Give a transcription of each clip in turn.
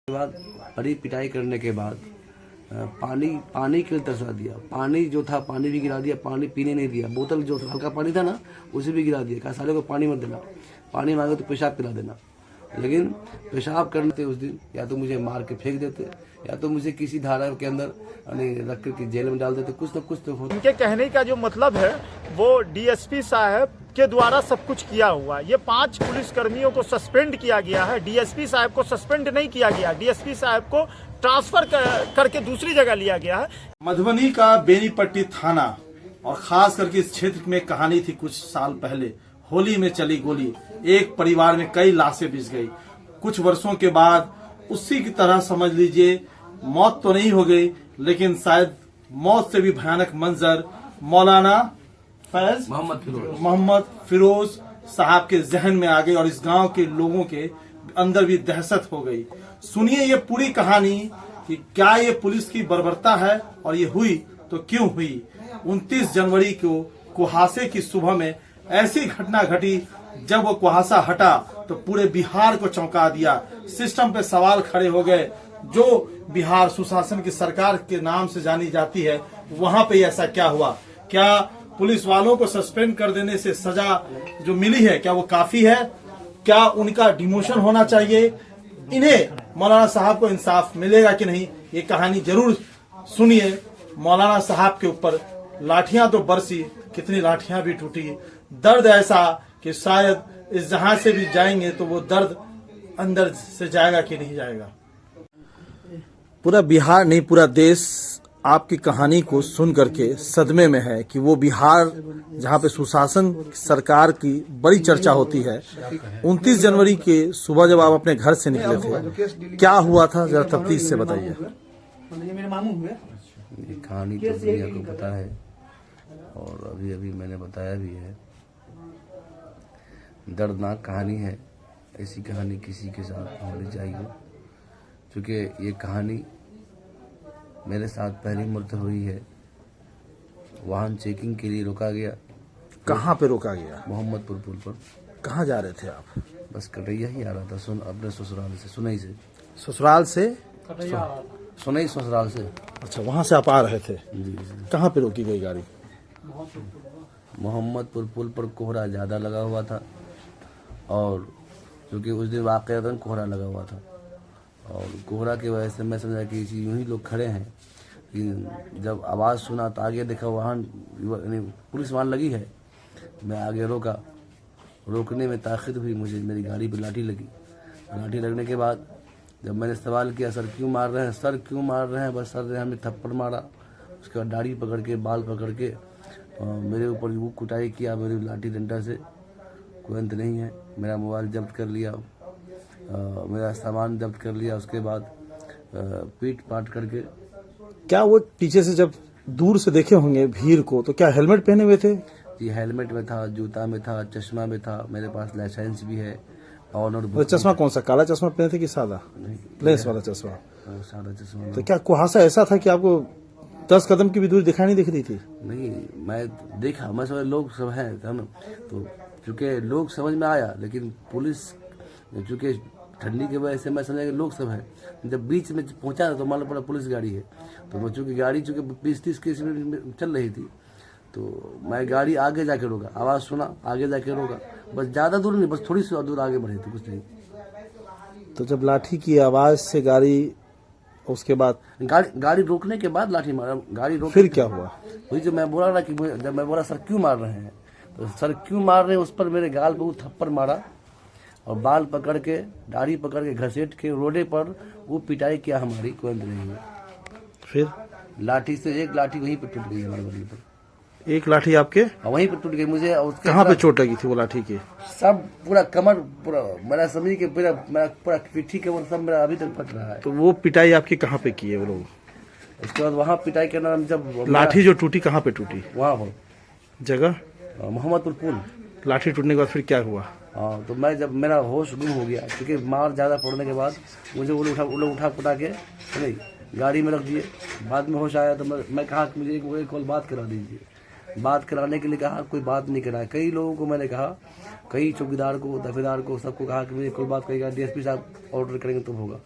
के बाद बड़ी पिटाई करने के बाद पानी के लिए तरसा दिया। पानी जो था पानी भी गिरा दिया, पानी पीने नहीं दिया। बोतल जो हल्का पानी था ना उसे भी गिरा दिया। कहा साले को पानी मत देना, पानी मांगे तो पेशाब पिला देना। लेकिन पेशाब करते उस दिन या तो मुझे मार के फेंक देते या तो मुझे किसी धारा के अंदर रख कर जेल में डाल देते। कुछ ना कुछ तो होता। इनके कहने का जो मतलब है वो डीएसपी साहब के द्वारा सब कुछ किया हुआ। ये 5 पुलिसकर्मियों को सस्पेंड किया गया है, डीएसपी साहब को सस्पेंड नहीं किया गया। डीएसपी साहब को ट्रांसफर करके दूसरी जगह लिया गया है। मधुबनी का बेनीपट्टी थाना और खास करके इस क्षेत्र में कहानी थी कुछ साल पहले। होली में चली गोली, एक परिवार में कई लाशें बिछ गई। कुछ वर्षों के बाद उसी की तरह समझ लीजिए मौत तो नहीं हो गई, लेकिन शायद मौत से भी भयानक मंजर मौलाना फैज मोहम्मद फिरोज साहब के जहन में आ गई और इस गांव के लोगों के अंदर भी दहशत हो गई। सुनिए ये पूरी कहानी कि क्या ये पुलिस की बर्बरता है और ये हुई तो क्यों हुई। 29 जनवरी को कुहासे की सुबह में ऐसी घटना घटी, जब वो कुहासा हटा तो पूरे बिहार को चौंका दिया। सिस्टम पे सवाल खड़े हो गए। जो बिहार सुशासन की सरकार के नाम से जानी जाती है, वहां पे ऐसा क्या हुआ? क्या पुलिस वालों को सस्पेंड कर देने से सजा जो मिली है क्या वो काफी है? क्या उनका डिमोशन होना चाहिए? इन्हें मौलाना साहब को इंसाफ मिलेगा कि नहीं, ये कहानी जरूर सुनिए। मौलाना साहब के ऊपर लाठियां तो बरसी, कितनी लाठियां भी टूटी। दर्द ऐसा कि शायद इस जहां से भी जाएंगे तो वो दर्द अंदर से जाएगा कि नहीं जाएगा। पूरा बिहार नहीं, पूरा देश आपकी कहानी को सुन करके सदमे में है कि वो बिहार जहां पे सुशासन सरकार की बड़ी चर्चा होती है। 29 जनवरी के सुबह जब आप अपने घर से निकले थे, क्या हुआ था जरा तफ्तीश से बताइए। ये कहानी तो दुनिया को पता है और अभी अभी मैंने बताया भी है। दर्दनाक कहानी है, ऐसी कहानी किसी के साथ होनी चाहिए। क्योंकि ये कहानी मेरे साथ पहली मरतबा हुई है। वाहन चेकिंग के लिए रोका गया। कहाँ पे रोका गया? मोहम्मदपुर पुल पर। कहाँ जा रहे थे आप? बस कटैया ही आ रहा था, अपने ससुराल से, सुनई से। ससुराल से? सुनई ससुराल से। अच्छा, वहाँ से आप आ रहे थे? जी। कहाँ पे रोकी गई गाड़ी? मोहम्मदपुर पुल पर कोहरा ज़्यादा लगा हुआ था और क्योंकि उस दिन वाक़ईतन कोहरा लगा हुआ था और कोहरा की वजह से मैं समझा कि यूं ही लोग खड़े हैं। लेकिन जब आवाज़ सुना तो आगे देखा वाहन पुलिस वाहन लगी है। मैं आगे रोका, रोकने में ताख़ीर हुई, मुझे मेरी गाड़ी पर लाठी लगी। लाठी लगने के बाद जब मैंने सवाल किया सर क्यों मार रहे हैं, सर क्यों मार रहे हैं, बस सर ने हमें थप्पड़ मारा। उसके बाद दाढ़ी पकड़ के बाल पकड़ के मेरे ऊपर वो कुटाई किया मेरी लाठी डंडा से। कोई अंत नहीं है। मेरा मोबाइल जब्त कर लिया, मेरा सामान जब्त कर लिया। उसके बाद पीट पाट करके। क्या वो पीछे से जब दूर से देखे होंगे भीड़ को तो क्या हेलमेट पहने हुए थे? जी, हेलमेट में था, जूता में था, चश्मा में था, मेरे पास लाइसेंस भी है। और चश्मा कौन सा, काला चश्मा पहने थे कि सादा लेंस वाला चश्मा? सादा चश्मा। तो क्या कुहासा ऐसा था कि आपको 10 कदम की भी दूरी दिखाई नहीं दिख रही थी? नहीं, मैं देखा, मैं समझ लोग सब हैं हम तो, चूँकि लोग समझ में आया। लेकिन पुलिस चूँकि ठंडी की वजह से मैं समझा कि लोग सब हैं। जब बीच में पहुंचा तो मालूम पड़ा पुलिस गाड़ी है। तो मैं चूँकि गाड़ी 20-30 की स्पीड में चल रही थी तो मैं गाड़ी आगे जाके रोका। आवाज़ सुना, आगे जाके रोका। बस ज़्यादा दूर नहीं, बस थोड़ी सी दूर आगे बढ़े थे, कुछ नहीं। तो जब लाठी की आवाज़ से गाड़ी, उसके बाद गाड़ी रोकने के बाद लाठी मारा। गाड़ी रोक फिर क्या हुआ? वही जो मैं बोला ना कि जब मैं बोला सर क्यों मार रहे हैं, तो सर क्यों मार रहे हैं उस पर मेरे गाल पे वो थप्पड़ मारा और बाल पकड़ के, दाढ़ी पकड़ के घसीट के रोडे पर वो पिटाई किया हमारी। कोई अंत नहीं है। फिर लाठी से एक लाठी वहीं पे टूट गई हमारे बदले पर। एक लाठी आपके वहीं पे टूट गई। मुझे कहाँ पे चोट लगी थी वो लाठी की? सब पूरा कमर, पूरा मेरा समझ के पूरा पिट्ठी कमर सब मेरा अभी तक फट रहा है। तो वो पिटाई आपकी कहाँ पे की है वो लोग? उसके बाद वहाँ पिटाई करना, जब लाठी जो टूटी कहाँ पे टूटी? वहाँ हो जगह मोहम्मदपुर पुल। लाठी टूटने के बाद फिर क्या हुआ? हाँ, तो मैं जब मेरा होश गुम हो गया क्योंकि मार ज़्यादा पड़ने के बाद मुझे वो लोग उठा पटा के नहीं गाड़ी में रख दिए। बाद में होश आया तो मैं कहा कि मुझे एक कॉल बात करा दीजिए। बात कराने के लिए कहा, कोई बात नहीं कराया। कई लोगों को मैंने कहा, कई चौकीदार को, दफेदार को, सबको कहा कि मुझे कोई बात करेगा, डीएसपी साहब ऑर्डर करेंगे तो होगा।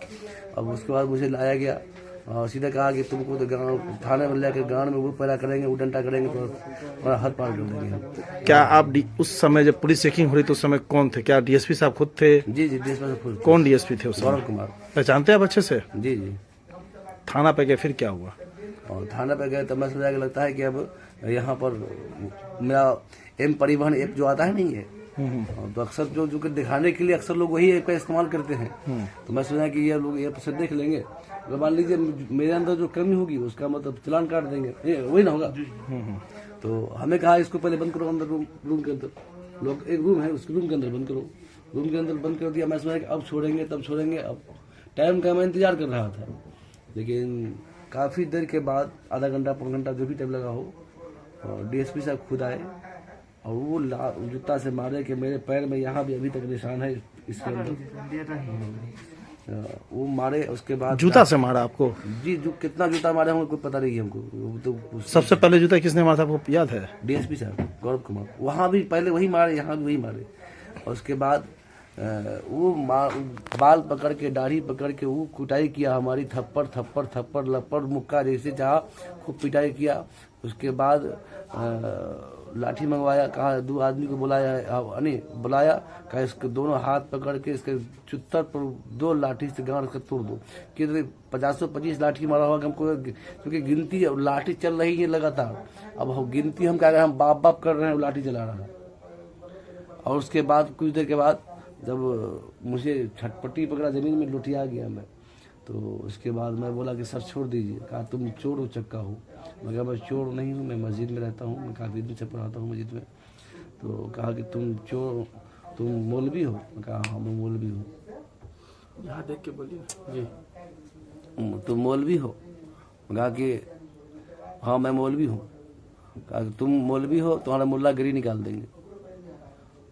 अब उसके बाद मुझे लाया गया और सीधा कहा कि तुमको तो गाँव थाने में लेकर गाँव में वो पैरा करेंगे, वो डंडा करेंगे तो हमारा हद पार कर देंगे हम। क्या आप उस समय जब पुलिस चेकिंग हो रही तो उस समय कौन थे? क्या डीएसपी साहब खुद थे? जी डीएसपी साहब। कौन डीएसपी थे उस समय? गौरव कुमार। पहचानते हैं आप अच्छे से? जी। थाना पे गए, फिर क्या हुआ? और थाना पे गए तो मैं समझा कि लगता है कि अब यहाँ पर मेरा एम परिवहन ऐप जो आता है नहीं है, तो अक्सर जो दिखाने के लिए अक्सर लोग वही ऐप का इस्तेमाल करते हैं। तो मैं सोचा कि ये लोग ऐप से देख लेंगे, तो मान लीजिए मेरे अंदर जो कमी होगी उसका मतलब चालान काट देंगे, वही ना होगा। तो हमें कहा इसको पहले बंद करो अंदर, रूम के अंदर लोग, एक रूम है उसके रूम के अंदर बंद करो। रूम के अंदर बंद कर दिया। मैं सोचा कि अब छोड़ेंगे तब छोड़ेंगे। अब टाइम का मैं इंतजार कर रहा था, लेकिन काफ़ी देर के बाद, आधा घंटा पौन घंटा जो भी टाइम लगा हो, और डीएसपी साहब खुद आए और वो जूता से मारे कि मेरे पैर में यहाँ भी अभी तक निशान है इसके अंदर। वो मारे, उसके बाद जूता से मारा आपको? जी। जो कितना जूता मारे होंगे कोई पता नहीं है हमको। तो सबसे पहले जूता किसने मारा था आपको याद है? डीएसपी साहब गौरव कुमार। वहाँ भी पहले वही मारे, यहाँ भी वही मारे। और उसके बाद वो बाल पकड़ के, दाढ़ी पकड़ के वो कुटाई किया हमारी, थप्पड़ थप्पड़ थप्पड़ लपड़ मुक्का जैसे जहाँ खूब पिटाई किया। उसके बाद लाठी मंगवाया, कहा 2 आदमी को बुलाया, कहा इसके दोनों हाथ पकड़ के इसके चुत्तर पर 2 लाठी से गांड कर तोड़ दो। कि 50-25 लाठी मारा होगा हमको, क्योंकि गिनती लाठी चल रही है लगातार। अब हम गिनती हम क्या कर रहे हैं, हम बाप बाप कर रहे हैं, लाठी चला रहा है। और उसके बाद कुछ देर के बाद जब मुझे छटपटी पकड़ा, जमीन में लुटिया गया मैं, तो उसके बाद मैं बोला कि सर छोड़ दीजिए। कहा तुम चोर हो चक्का हो। मैं कहा मैं चोर नहीं हूँ, मैं मस्जिद में रहता हूँ, मैं काफ़ी दिन से पढ़ाता हूँ मस्जिद में। तो कहा कि तुम चोर, तुम मौलवी हो? मैं कहा हाँ मैं मौलवी हूँ। यहाँ देख के बोलिए जी। तुम मौलवी हो? कहा कि हाँ मैं मौलवी हूँ। कहा कि तुम मौलवी हो, तुम्हारा मुल्लागिरी निकाल देंगे।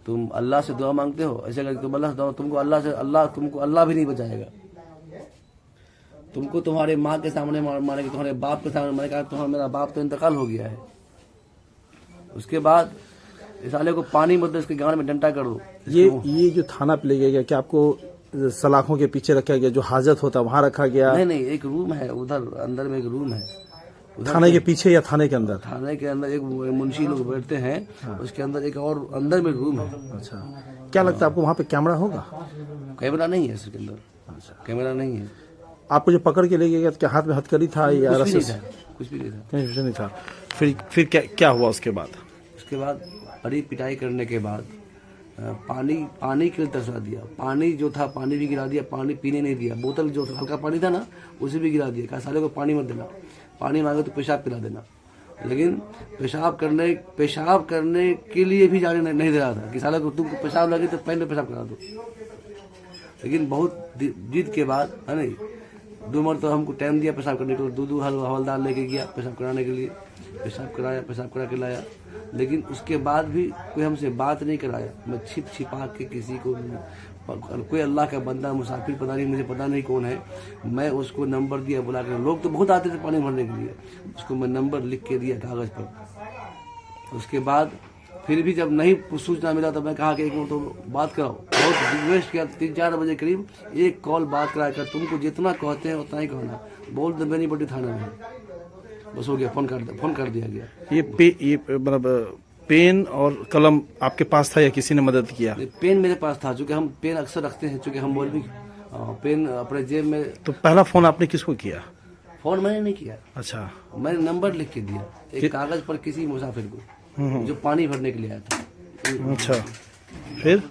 तुम अल्लाह से दुआ मांगते हो, ऐसे करके तुम अल्लाह से दुआ, तुमको अल्लाह भी नहीं बचाएगा। तुमको तुम्हारे माँ के सामने मारेंगे, तुम्हारे बाप के सामने मारेंगे। कहा मेरा बाप तो इंतकाल हो गया है। उसके बाद इस साले को पानी मत दो, इसके गांड में डंडा कर दो। ये जो थाना पे ले गया, क्या आपको सलाखों के पीछे रखा गया, जो हाजत होता वहाँ रखा गया? नहीं, एक रूम है उधर अंदर में, एक रूम है थाने के पीछे या थाने के अंदर? थाने के अंदर एक मुंशी लोग बैठते हैं। हाँ। उसके अंदर एक और अंदर में रूम है। अच्छा, क्या लगता है आपको वहाँ पे कैमरा होगा? कैमरा नहीं है इसके अंदर। अच्छा, कैमरा नहीं है। आपको जो पकड़ के ले गया, क्या हाथ में हथकड़ी था या कुछ भी नहीं था? कुछ भी नहीं था, कुछ नहीं था। फिर क्या हुआ उसके बाद? उसके बाद बड़ी पिटाई करने के बाद पानी के लिए तरसा दिया। पानी जो था पानी भी गिरा दिया, पानी पीने नहीं दिया। बोतल जो हल्का पानी था ना उसे भी गिरा दिया। कहा साले को पानी मत देना, पानी मांगे तो पेशाब पिला देना। लेकिन पेशाब करने के लिए भी जाने नहीं दे रहा था कि साले को तुमको पेशाब लगे तो पहले पेशाब करा दो। लेकिन बहुत जिद के बाद है नहीं, 2 मरतबा हमको टाइम दिया पेशाब करने के लिए। 2 हवलदार लेके गया पेशाब कराने के लिए। पेशाब करा के लाया। लेकिन उसके बाद भी कोई हमसे बात नहीं कराया। मैं छिपा के किसी को, कोई अल्लाह का बंदा मुसाफिर, पता नहीं मुझे पता नहीं कौन है, मैं उसको नंबर दिया बुला के। लोग तो बहुत आते थे पानी भरने के लिए, उसको मैं नंबर लिख के दिया कागज़ पर। उसके बाद फिर भी जब नहीं सूचना मिला तो मैं कहा कि एक तो बात कराओ। बहुत रिक्वेस्ट किया, 3-4 बजे करीब एक कॉल बात करा कर, तुमको जितना कहते हैं उतना ही कहना, बोल दो बेनीपट्टी थाना में। बस हो गया, फोन कर दिया गया। ये मतलब पेन और कलम आपके पास था या किसी ने मदद किया? पेन मेरे पास था, चूँकि हम पेन अक्सर रखते हैं, चूँकि हम मौलवी, पेन अपने जेब में। तो पहला फोन आपने किसको किया? फोन मैंने नहीं किया। अच्छा, मैंने नंबर लिख के दिया एक कागज पर किसी मुसाफिर को जो पानी भरने के लिए आया था। अच्छा, फिर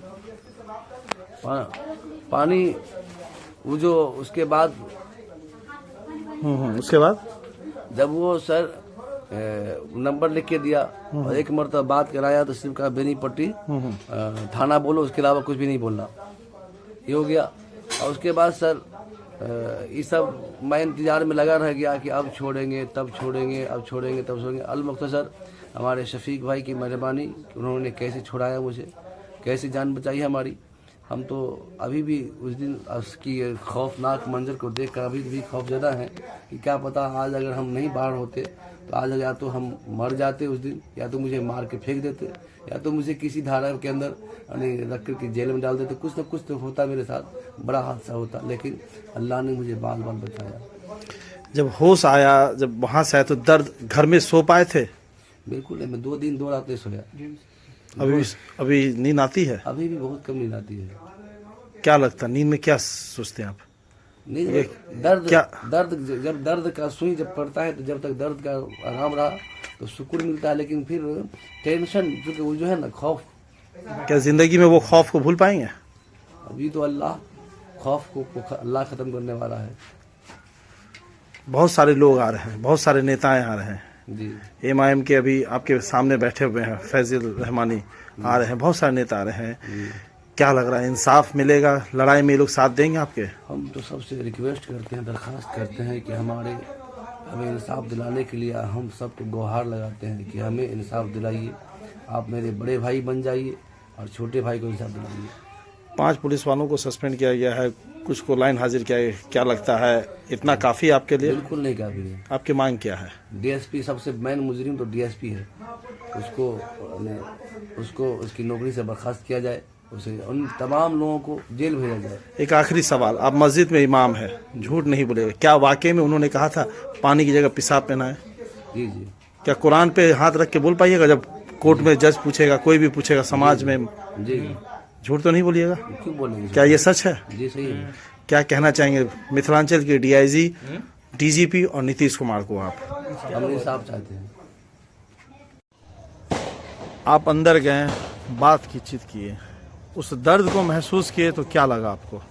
पानी वो जो उसके बाद जब वो सर नंबर लिख के दिया और एक मरतबा बात कराया तो सिर्फ कहा बेनीपट्टी थाना बोलो, उसके अलावा कुछ भी नहीं बोलना। ये हो गया। और उसके बाद सर ये सब मैं इंतजार में लगा रह गया कि अब छोड़ेंगे तब छोड़ेंगे, अब छोड़ेंगे तब छोड़ेंगे। अलमुख्तसर हमारे शफीक भाई की मेहरबानी, उन्होंने कैसे छुड़ाया मुझे, कैसे जान बचाई हमारी। हम तो अभी भी उस दिन उसकी खौफनाक मंजर को देख कर अभी भी खौफजदा हैं कि क्या पता आज अगर हम नहीं बाहर होते तो आज या तो हम मर जाते उस दिन, या तो मुझे मार के फेंक देते, या तो मुझे किसी धारा के अंदर रख कर के जेल में डाल देते। कुछ न कुछ तो होता मेरे साथ, बड़ा हादसा होता, लेकिन अल्लाह ने मुझे बाल बाल बचाया। जब होश आया, जब वहां से आए तो दर्द, घर में सो पाए थे? बिल्कुल नहीं, मैं 2 दिन 2 रातें सोया। अभी नींद आती है? अभी भी बहुत कम नींद आती है। क्या लगता है नींद में, क्या सोचते हैं आप? नींद में दर्द जब दर्द का सुई जब पड़ता है तो जब तक दर्द का आराम रहा तो सुकून मिलता है, लेकिन फिर टेंशन वो जो है ना, खौफ। क्या जिंदगी में वो खौफ को भूल पाएंगे? अभी तो अल्लाह खौफ को अल्लाह खत्म करने वाला है। बहुत सारे लोग आ रहे हैं, बहुत सारे नेताएं आ रहे हैं जी। MIM के अभी आपके सामने बैठे हुए हैं, फैजल रहमानी आ रहे हैं, बहुत सारे नेता आ रहे हैं। क्या लग रहा है, इंसाफ मिलेगा? लड़ाई में ये लोग साथ देंगे आपके? हम तो सबसे रिक्वेस्ट करते हैं, दरख्वास्त करते हैं कि हमें इंसाफ दिलाने के लिए हम सबको गुहार लगाते हैं कि हमें इंसाफ दिलाइए। आप मेरे बड़े भाई बन जाइए और छोटे भाई को इंसाफ दिलाइए। 5 पुलिस वालों को सस्पेंड किया गया है, कुछ को लाइन हाजिर किया गया। क्या लगता है, इतना काफ़ी आपके लिए? बिल्कुल नहीं काफ़ी है। आपकी मांग क्या है? DSP सबसे मेन मुजरिम तो DSP है, उसको उसकी नौकरी से बर्खास्त किया जाए, उसे उन तमाम लोगों को जेल भेजा जाए। एक आखिरी सवाल, आप मस्जिद में इमाम है, झूठ नहीं बोलेगा, क्या वाकई में उन्होंने कहा था पानी की जगह पेशाब पहना है? जी जी। क्या कुरान पे हाथ रख के बोल पाइएगा जब कोर्ट में जज पूछेगा, कोई भी पूछेगा समाज में? जी। झूठ तो नहीं बोलिएगा? क्यों बोलेंगे? क्या ये सच है? जी सही है। क्या कहना चाहेंगे मिथिलांचल के DIG, DGP और नीतीश कुमार को आप? हम इंसाफ चाहते हैं। आप अंदर गए, बात की, चित किए, उस दर्द को महसूस किए तो क्या लगा आपको?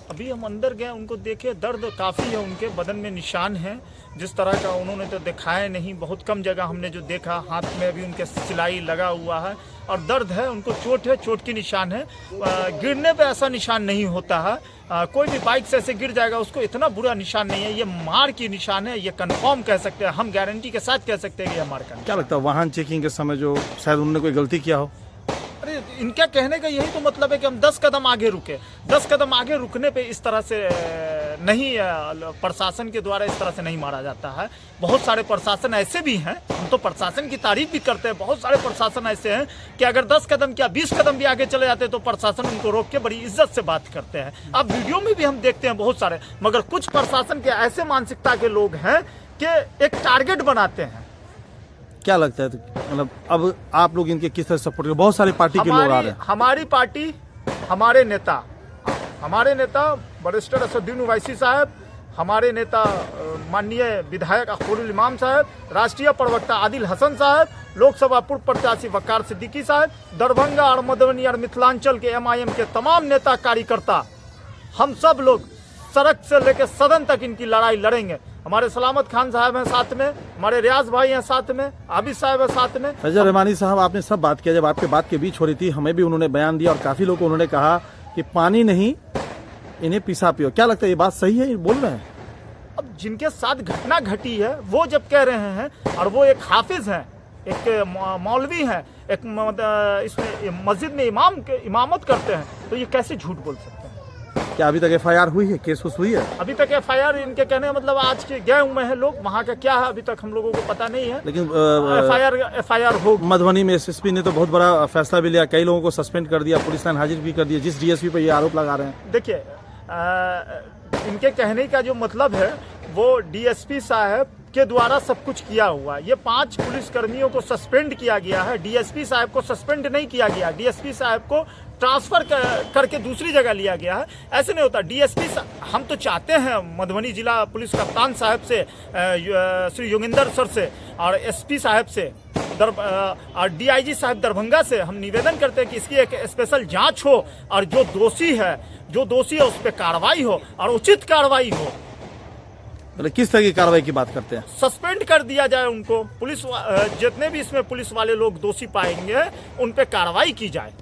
अभी हम अंदर गए, उनको देखे, दर्द काफ़ी है, उनके बदन में निशान है। जिस तरह का उन्होंने तो दिखाया नहीं, बहुत कम जगह हमने जो देखा, हाथ में अभी उनके सिलाई लगा हुआ है और दर्द है, उनको चोट है, चोट की निशान है। गिरने पे ऐसा निशान नहीं होता है, कोई भी बाइक से ऐसे गिर जाएगा उसको इतना बुरा निशान नहीं है। ये मार की निशान है, ये कंफर्म कह सकते हैं, हम गारंटी के साथ कह सकते हैं कि ये मार का। क्या लगता है वाहन चेकिंग के समय जो शायद उन्होंने कोई गलती किया हो? अरे इनका कहने का यही तो मतलब है कि हम 10 कदम आगे रुके। 10 कदम आगे रुकने पे इस तरह से नहीं, प्रशासन के द्वारा इस तरह से नहीं मारा जाता है। बहुत सारे प्रशासन ऐसे भी हैं, हम तो प्रशासन की तारीफ भी करते हैं, बहुत सारे प्रशासन ऐसे हैं कि अगर 10 कदम क्या 20 कदम भी आगे चले जाते तो प्रशासन उनको रोक के बड़ी इज्जत से बात करते हैं। अब वीडियो में भी हम देखते हैं बहुत सारे, मगर कुछ प्रशासन के ऐसे मानसिकता के लोग हैं कि एक टारगेट बनाते हैं। क्या लगता है, मतलब अब आप लोग इनके किस तरह सपोर्ट कर? बहुत सारी पार्टी के लोग आ रहे हैं। हमारी पार्टी, हमारे नेता बैरिस्टर असदुद्दीन ओवैसी साहब, हमारे नेता माननीय विधायक अख्तरुल इमाम साहब, राष्ट्रीय प्रवक्ता आदिल हसन साहब, लोकसभा पूर्व प्रत्याशी वकार सिद्दीकी साहब, दरभंगा और मधुबनी और मिथिलांचल के MIM के तमाम नेता कार्यकर्ता, हम सब लोग सड़क से लेकर सदन तक इनकी लड़ाई लड़ेंगे। हमारे सलामत खान साहब हैं साथ में, हमारे रियाज भाई हैं साथ में, आबिद साहब हैं साथ में। फैजल रहमानी साहब, आपने सब बात किया, जब आपके बात के बीच हो रही थी हमें भी उन्होंने बयान दिया और काफी लोग को उन्होंने कहा कि पानी नहीं, इन्हें पेशाब पियो। क्या लगता है ये बात सही है, ये बोल रहे हैं? अब जिनके साथ घटना घटी है वो जब कह रहे हैं, और वो एक हाफिज हैं, एक मौलवी हैं, एक इसमें मस्जिद में इमामत करते हैं, तो ये कैसे झूठ बोल सकते हैं? क्या अभी तक FIR हुई है, केस हुई है? अभी तक FIR इनके कहने का मतलब आज के गए हुए हैं लोग, वहाँ का क्या है अभी तक हम लोगों को पता नहीं है, लेकिन FIR हो। मधुबनी में SSP ने तो बहुत बड़ा फैसला भी लिया, कई लोगों को सस्पेंड कर दिया, पुलिस लाइन हाजिर भी कर दिया, जिस DSP पर ये आरोप लगा रहे हैं। देखिए, इनके कहने का जो मतलब है वो DSP साहब के द्वारा सब कुछ किया हुआ। ये 5 पुलिस कर्मियों को सस्पेंड किया गया है, DSP साहब को सस्पेंड नहीं किया गया, DSP साहब को ट्रांसफर करके दूसरी जगह लिया गया है। ऐसे नहीं होता। DSP हम तो चाहते हैं मधुबनी जिला पुलिस कप्तान साहब से, श्री योगेंद्र सर से और SP साहब से और DIG साहब दरभंगा से हम निवेदन करते हैं कि इसकी एक स्पेशल जांच हो और जो दोषी है उस पर कार्रवाई हो और उचित कार्रवाई हो। किस तरह की कार्रवाई की बात करते हैं? सस्पेंड कर दिया जाए उनको, पुलिस जितने भी इसमें पुलिस वाले लोग दोषी पाएंगे उन पे कार्रवाई की जाए।